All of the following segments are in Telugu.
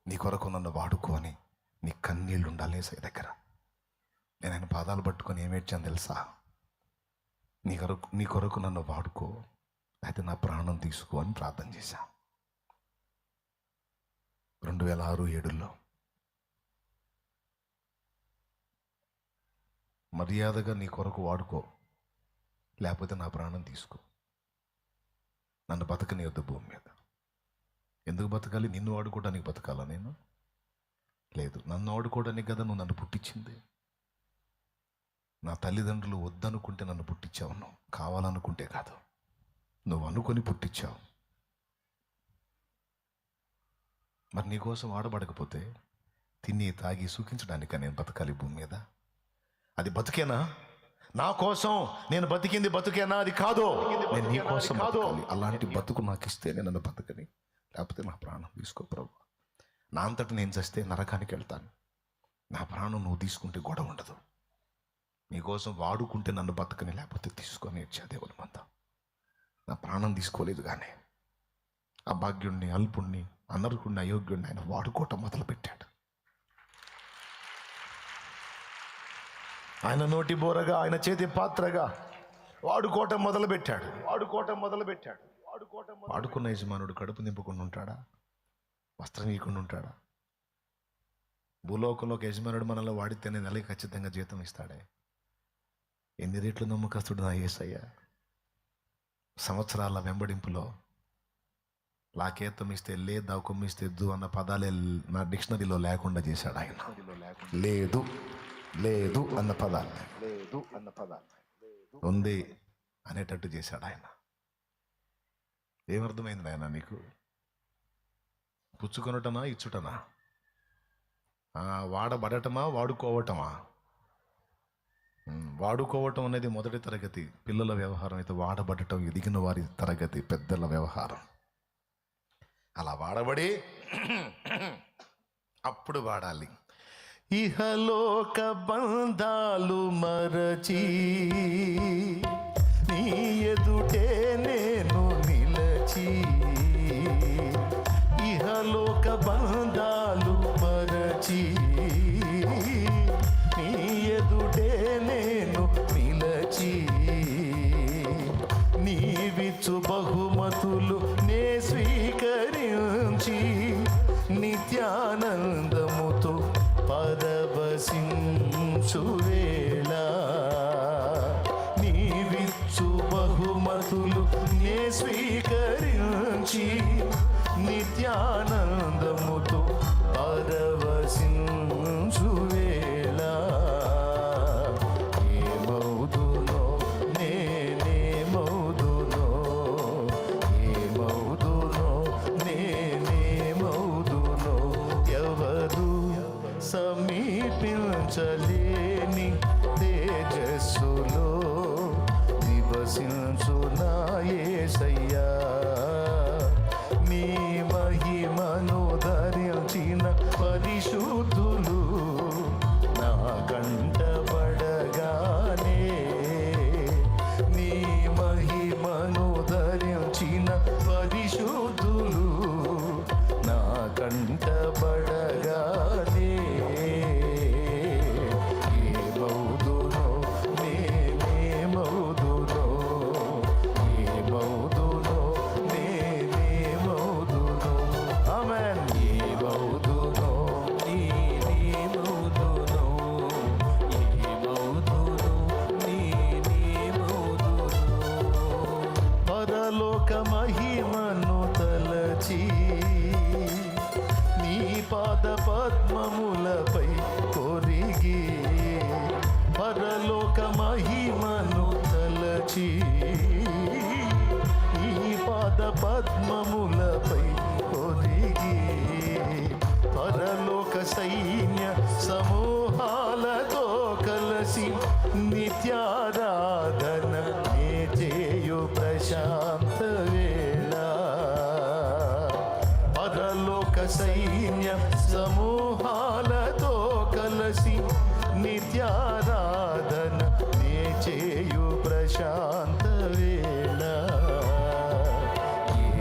నీ కొరకు నన్ను వాడుకో అని నీ కన్నీళ్ళు ఉండాలి ఏసయ్య దగ్గర. నేను ఆయన పాదాలు పట్టుకొని ఏమేడ్చాను తెలుసా? నీ కొరకు నన్ను వాడుకో, అయితే నా ప్రాణం తీసుకో అని ప్రార్థన చేశా. 2006-7లో మర్యాదగా నీ కొరకు వాడుకో, లేకపోతే నా ప్రాణం తీసుకో, నన్ను బతకనియొద్దు భూమి మీద. ఎందుకు బతకాలి? నిన్ను వాడుకోవడానికి బతకాలా నేను? లేదు, నన్ను వాడుకోవడానికి కదా నువ్వు నన్ను పుట్టించింది. నా తల్లిదండ్రులు వద్దనుకుంటే నన్ను పుట్టించావు, నువ్వు కావాలనుకుంటే కాదు, నువ్వు అనుకొని పుట్టించావు. మరి నీకోసం వాడబడకపోతే తిని తాగి సుఖించడానిక నేను బతకాలి భూమి మీద? అది బతికేనా? నా కోసం నేను బతికింది బతుకేనా? అది కాదు, నేను నీ కోసం బతకాలి. అలాంటి బతుకు నాకు ఇస్తే నన్ను బతకని, లేకపోతే నా ప్రాణం తీసుకో ప్రభు. నా అంతటి నేను చస్తే నరకానికి వెళ్తాను. నా ప్రాణం నువ్వు తీసుకుంటే గొడవ ఉండదు. నీకోసం వాడుకుంటే నన్ను బతకని, లేకపోతే తీసుకొని వచ్చా దేవుని మంద. నా ప్రాణం తీసుకోలేదు, కానీ అభాగ్యుణ్ణి, అల్పుణ్ణి, అనర్హుణ్ణి, అయోగ్యుణ్ణి ఆయన వాడుకోవటం మొదలుపెట్టాడు. ఆయన నోటి బోరగా, ఆయన చేతి పాత్రగా వాడుకోవటం మొదలుపెట్టాడు. వాడుకున్న యజమానుడు కడుపు నింపుకుండా ఉంటాడా? వస్త్రం ఇవ్వకుండా ఉంటాడా? భూలోకంలో ఒక యజమానుడు మనల్ని వాడితేనే నెలకి ఖచ్చితంగా జీతం ఇస్తాడే. ఎన్ని రేట్లు నమ్మకస్తుడు నా యేసయ్య. సంవత్సరాల వెంబడింపులో లాకేతం ఇస్తే లే, దాకుమ్మ ఇస్తే దు అన్న పదాలే నా డిక్షనరీలో లేకుండా చేశాడు ఆయన. లేదు లేదు అన్న పదాలు ఉంది అనేటట్టు చేశాడు ఆయన. ఏమర్థమైంది ఆయన నీకు? పుచ్చుకొనటమా, ఇచ్చుటమా? వాడబడటమా, వాడుకోవటమా? వాడుకోవటం అనేది మొదటి తరగతి పిల్లల వ్యవహారం అయితే, వాడబడటం ఎదిగిన వారి తరగతి పెద్దల వ్యవహారం. అలా వాడబడి అప్పుడు వాడాలి. ఇహలోక బంధాలు మరచి నీ ఎదుటే నేను నిలచి, ఇహలోక బంధాలు మరచి నీ ఎదుటే నేను నిలచి, నీవిచ్చు బహుమతులు నే స్వీకరించి నిత్యానందముతో పరవశించు వేళ, నీవిచ్చు బహుమతులు నే స్వీకరించి నిత్యానందముతో పరవశించు వేళ, ఏమౌదునో నేనేమౌదునో, ఏమౌదునో నేనేమౌదునో, ఎవరు సమీపించలేని తేజస్సులో నివసించు నా యేసయ్యా, నీ మహిమను ధరించిన పరిశుద్ధులు నా కంటబడగానే, నీ మహిమను ధరించిన పరిశుద్ధులు నా కంటబడగానే, ఏమౌదునో నేనేమౌదునో, ఏమౌదునో నేనేమౌదునో, ఆమేన్. ఏమౌదునో నేనేమౌదునో, ఏమౌదునో నేనేమౌదునో, పరలోక మహిమను తలచి నీ పాద పద్మములపై కొరిగి, పరలోక మహిమను తలచి నీ పాద పద్మములపై కొరిగి, పరలోక సైన్య సమూహాలతో కలిసి నిత్యారాధన నే చేయు ప్రశాంత వేళ, పరలోక సైన్య సమూహాలతో కలిసి నిత్యారాధన నే చేయు ప్రశాంత వేళ,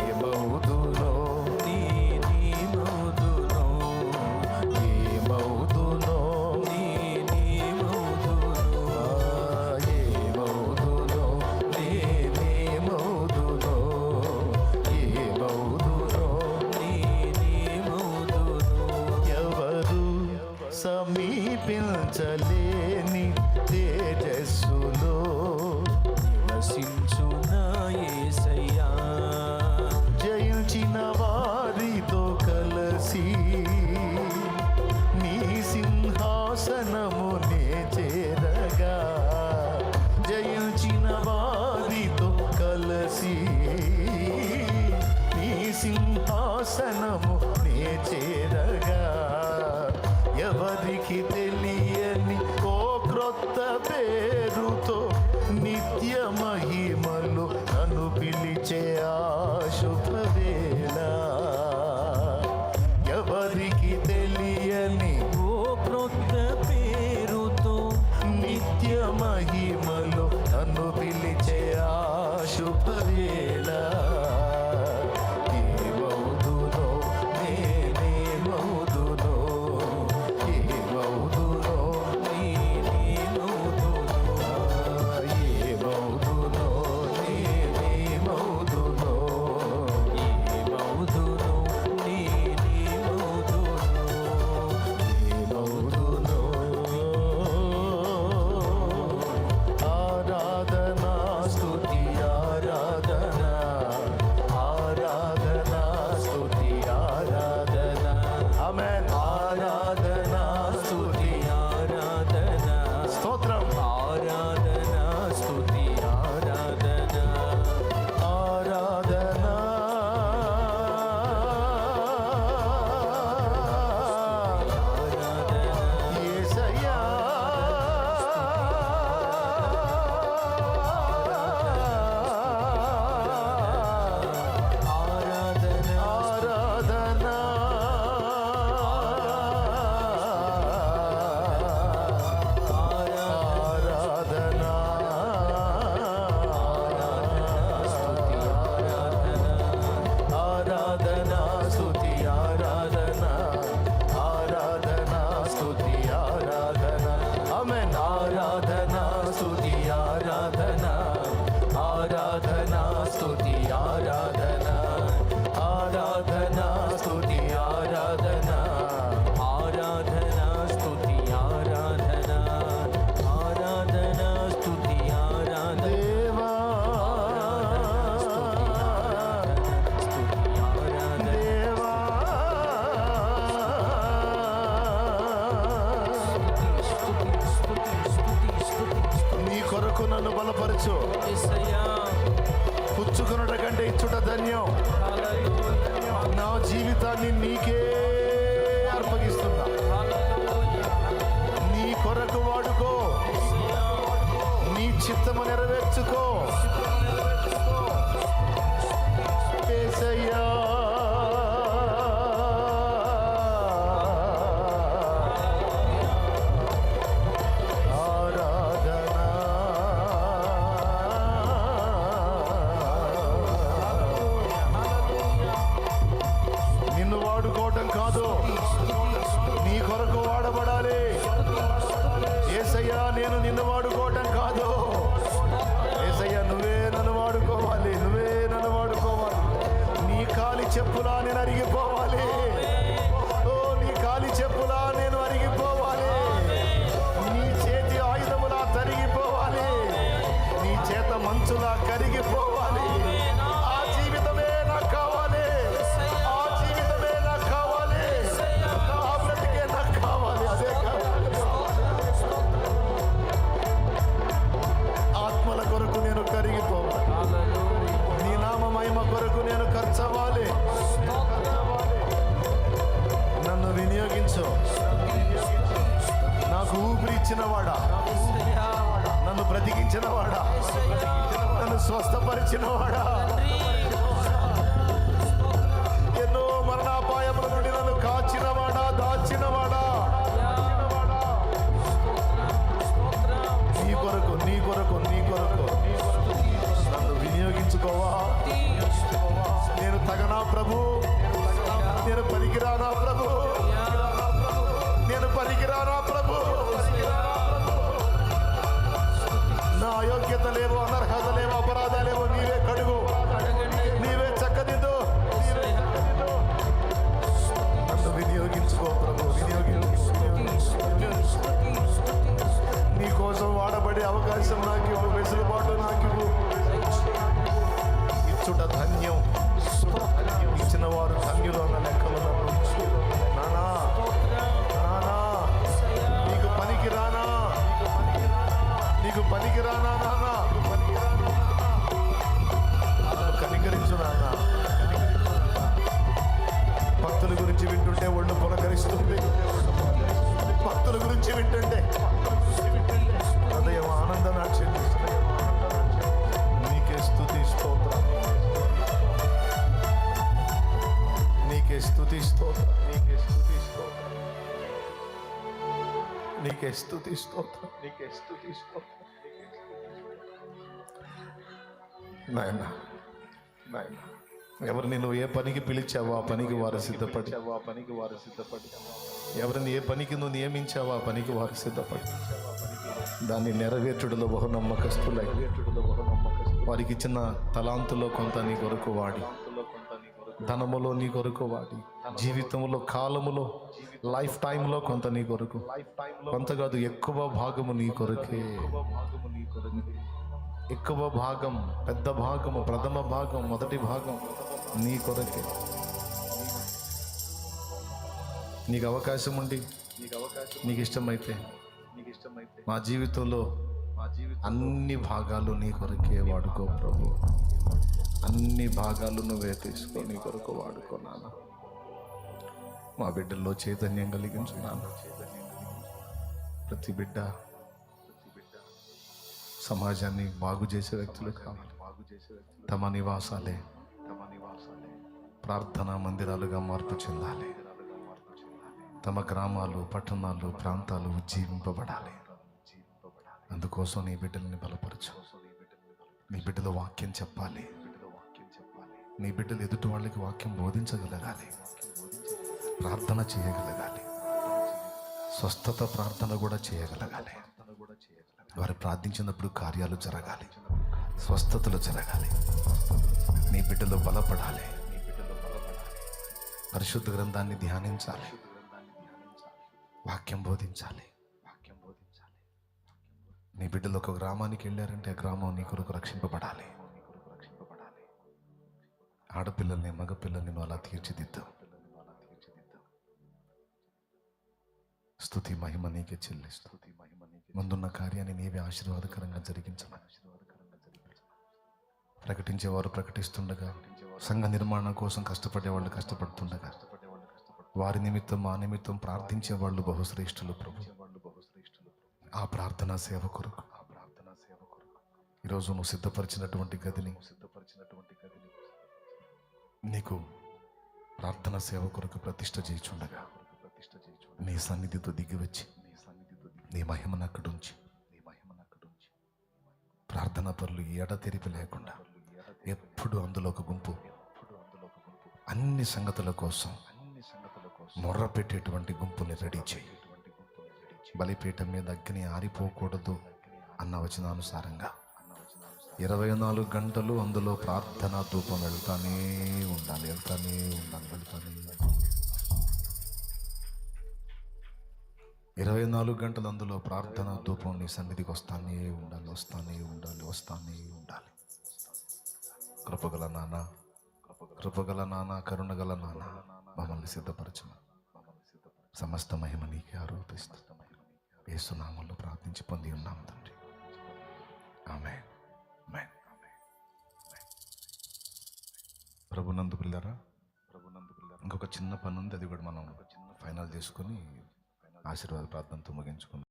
ఏమౌదునో నేనేమౌదునో, సమీపించలేని తేజస్సులో నివసించున యేసయ్యా, జయించిన వారితో కలసి నీ సింహాసనమునే చేరగా, జయించిన వారితో కలసి నీ సింహాసనము నే చేరగా, ఎవరికి తెలియని ఓ క్రొత్త పేరుతో నిత్య మహిమలు నన్ను పిలిచే ఆ శుభవేళ, ఎవరికి తెలియని ఓ క్రొత్త పేరుతో నిత్య మహిమలు నన్ను పిలిచే ఆ శుభవేళ, ఏమవుదునో నేనేమవుదునో, ఏమవుదునో నేనేమవుదునో, ఏమవుదునో నేనేమవుదునో, ఏమవుదునో నేనేమవుదునో, ఏమవుదునో. ఆరాధనా స్తుతి ఆరాధనా, ఆరాధనా స్తుతి ఆరాధనా, ఆమేన్. ఆరాధనా స్తుతి ఆరాధన, స్తోత్రం. ఆరాధన, స్తుతి ఆరాధన, ఆరాధనా యేసయ్యా, ఆరాధన, ఆరాధనా ఆరాధనా ఆరాధనా స్తుతి ఆరాధనా, ఆరాధనా స్తుతి ఆరాధనా, ఆమేన్. ఆరాధనా స్తుతి ఆరాధనా, ఆరాధనా స్తుతి ఆరాధనా, ఆరాధనా స్తుతి ఆరాధనా, ఆరాధన, స్తుతి ఆరాధన, ఆరాధన, స్తుతి ఆరాధన, దేవా స్తుతి ఆరాధన, దేవా నీ కొరకు నన్ను బలపరచు, యేసయ్యా, పుచ్చుకొనుట కంటే ఇచ్చుట ధన్యం. హల్లెలూయా, నా జీవితాన్ని నీకే అర్పగిస్తున్నా, హల్లెలూయా, నీ కొరకు వాడుకో, నీ చిత్తము నెరవేర్చుకో యేసయ్యా. ఆరాధనా నిన్ను వాడుకోవటం కాదు, నీ కొరకు వాడబడాలి. యేసయ్యా, నేను నిన్ను వాడుకోవటం కాదు, యేసయ్యా నువ్వే నన్ను వాడుకోవాలి, నువ్వే నన్ను వాడుకోవాలి. నీ కాలి చెప్పులా నేను అరిగిపోవాలి, ఓ నీ కాలి చెప్పులా నేను అరిగిపోవాలి, నీ చేతి ఆయుధములా తరిగిపోవాలి, నీ చేత మంచులా కరిగిపోవాలి. ఆ జీవితమే నాకు కావాలి, ఆ జీవితమే నాకు కావాలి, ఆ బ్రతికే నాకు కావాలి, అదే కావాలి. ఆత్మల కొరకు నేను కరిగిపోవాలి, హల్లెలూయా, నీ నామ మహిమ కొరకు నేను ఖర్చవ్వాలి. నన్ను వినియోగించు, నాకు ఊపిరి ఇచ్చినవాడా, యేసయ్యా, నన్ను బ్రతికించినవాడా, యేసయ్యా, నన్ను స్వస్థపరిచినవాడా, ఎన్నో మరణాపాయముల నుండి నన్ను కాచినవాడా, దాచినవాడా, నీ కొరకు నీ కొరకు నీ కొరకు నన్ను వినియోగించుకోవా. నేను తగనా ప్రభు, నేను పనికిరానా ప్రభు, నేను పనికిరానా ప్రభు, నా అయోగ్యత లేవు, అనర్హత లేవు, అపరాధాలేవో నీవే కడుగు. నీకే స్తుతి స్తోత్రం, నీకే స్తుతి స్తోత్రం. నాయన నాయన, ఎవరిని నువ్వు ఏ పనికి పిలిచావో ఆ పనికి వారు సిద్ధపడి, ఎవరిని ఏ పనికి నువ్వు నియమించావో ఆ పనికి వారు సిద్ధపడి దాన్ని నెరవేర్చుడులో బహు నమ్మకస్తులై వారికి ఇచ్చిన తలాంతులో కొంత నీ కొరకు వాడి, ధనములో నీ కొరకు వాడి, జీవితంలో కాలములో లైఫ్ టైంలో కొంత నీ కొరకు, కొంత కాదు ఎక్కువ భాగము నీ కొరకే, ఎక్కువ భాగం, పెద్ద భాగము, ప్రథమ భాగం, మొదటి భాగం నీ కొరకే. నీకు అవకాశం ఉండి నీకు ఇష్టమైతే మా జీవితంలో అన్ని భాగాలు నీ కొరకే వాడుకో ప్రభు, అన్ని భాగాలు నువ్వే తీసుకో, నీ కొరకు వాడుకోనాను. మా బిడ్డల్లో చైతన్యం కలిగించున్నాను. ప్రతి బిడ్డ సమాజాన్ని బాగు చేసే వ్యక్తులు కావాలి. తమ నివాసాలే ప్రార్థనా మందిరాలుగా మార్పు చెందాలి. తమ గ్రామాలు, పట్టణాలు, ప్రాంతాలు ఉజ్జీవింపబడాలి. అందుకోసం నీ బిడ్డల్ని బలపరచు. నీ బిడ్డల వాక్యం చెప్పాలి. నీ బిడ్డలు ఎదుటి వాళ్ళకి వాక్యం బోధించగలగాలి. ప్రార్థన చేయగలగాలి. స్వస్థత ప్రార్థన కూడా చేయగలగాలి. వారు ప్రార్థించినప్పుడు కార్యాలు జరగాలి, స్వస్థతలు జరగాలి. నీ బిడ్డలు బలపడాలి. పరిశుద్ధ గ్రంథాన్ని ధ్యానించాలి, వాక్యం బోధించాలి. నీ బిడ్డలు ఒక గ్రామానికి వెళ్ళారంటే ఆ గ్రామం నీ కొరకు రక్షింపబడాలి. ఆడపిల్లల్ని, మగపిల్లల్ని నువ్వు అలా తీర్చిదిద్దు. స్తుతి మహిమ నీకే చెల్లిస్తూ ముందున్న కార్యాన్ని నీవే ఆశీర్వాదకరంగా జరిగించమని ప్రకటించేవారు ప్రకటిస్తుండగా, సంఘ నిర్మాణం కోసం కష్టపడేవాళ్ళు కష్టపడుతుండగా, వారి నిమిత్తం మా నిమిత్తం ప్రార్థించే వాళ్ళు బహుశ్రేష్ఠులు ప్రభు. ఆ ప్రార్థనా సేవ కొరకు ఈరోజు నువ్వు సిద్ధపరిచినటువంటి గదిని నీకు ప్రార్థనా సేవ కొరకు ప్రతిష్ఠ చేయుచుండగా నీ సన్నిధితో దిగివచ్చి నీ మహిమను అక్కడుంచి, ప్రార్థనా పరులు ఎడతెరిపి లేకుండా ఎప్పుడు అందులో ఒక గుంపు అన్ని సంగతుల కోసం మొర్ర పెట్టేటువంటి గుంపుని రెడీ చేయి. బలిపీఠం మీద అగ్ని ఆరిపోకూడదు అన్న వచనానుసారంగా 24 గంటలు అందులో ప్రార్థనా ధూపం వెళ్తానే ఉండాలి, వెళ్తానే ఉండాలి. 24 గంటలు అందులో ప్రార్థన ధూపం నీ సన్నిధికి వస్తానే ఉండాలి. కృపగల నాన్న, కరుణగల నాన్న, మమ్మల్ని సిద్ధపరచము. సమస్త మహిమ నీకే ఆరోపిస్తూ యేసు నామములో ప్రార్థించి పొంది ఉన్నాం తండ్రి. ఆమేన్. ప్రభునందు పిల్లరా, ఇంకొక చిన్న పని ఉంది, అది కూడా మనం ఫైనల్ చేసుకొని ఆశీర్వాద ప్రార్థనతో ముగించుకుందాం.